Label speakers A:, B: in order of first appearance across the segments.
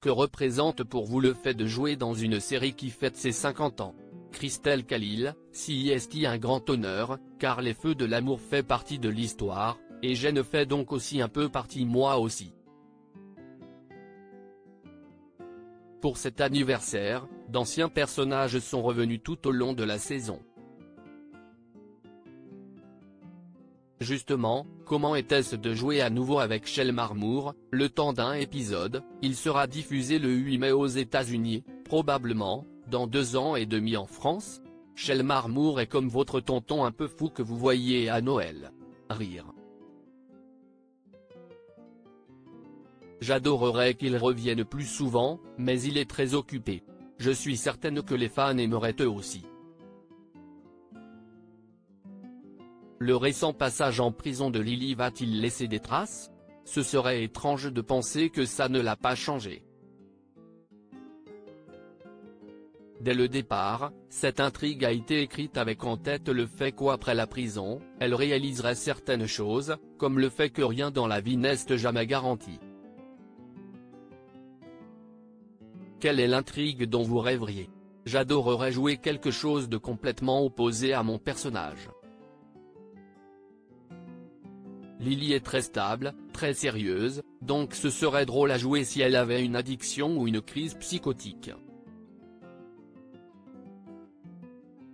A: Que représente pour vous le fait de jouer dans une série qui fête ses 50 ans? Christelle Khalil, CIST un grand honneur, car les feux de l'amour fait partie de l'histoire, et Jane fait donc aussi un peu partie moi aussi. Pour cet anniversaire, d'anciens personnages sont revenus tout au long de la saison. Justement, comment était-ce de jouer à nouveau avec Shemar Moore? Le temps d'un épisode, il sera diffusé le 8 mai aux États-Unis, probablement, dans 2 ans et demi en France. Shemar Moore est comme votre tonton un peu fou que vous voyez à Noël. Rire. J'adorerais qu'il revienne plus souvent, mais il est très occupé. Je suis certaine que les fans aimeraient eux aussi. Le récent passage en prison de Lily va-t-il laisser des traces? Ce serait étrange de penser que ça ne l'a pas changé. Dès le départ, cette intrigue a été écrite avec en tête le fait qu'après la prison, elle réaliserait certaines choses, comme le fait que rien dans la vie n'est jamais garanti. Quelle est l'intrigue dont vous rêveriez? J'adorerais jouer quelque chose de complètement opposé à mon personnage. Lily est très stable, très sérieuse, donc ce serait drôle à jouer si elle avait une addiction ou une crise psychotique.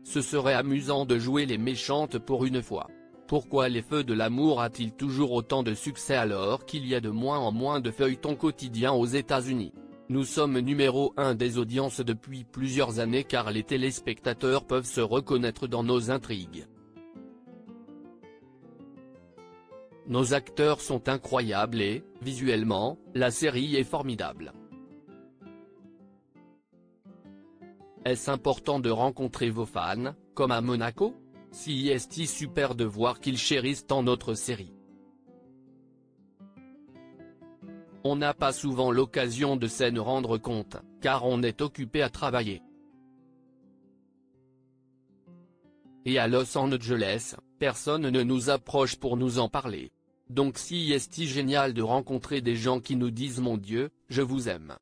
A: Ce serait amusant de jouer les méchantes pour une fois. Pourquoi les feux de l'amour a-t-il toujours autant de succès alors qu'il y a de moins en moins de feuilletons quotidiens aux États-Unis? Nous sommes numéro 1 des audiences depuis plusieurs années car les téléspectateurs peuvent se reconnaître dans nos intrigues. Nos acteurs sont incroyables et, visuellement, la série est formidable. Est-ce important de rencontrer vos fans, comme à Monaco? Si est-il super de voir qu'ils chérissent tant notre série. On n'a pas souvent l'occasion de s'en rendre compte, car on est occupé à travailler. Et à Los Angeles, personne ne nous approche pour nous en parler. Donc si est-il génial de rencontrer des gens qui nous disent « Mon Dieu, je vous aime ».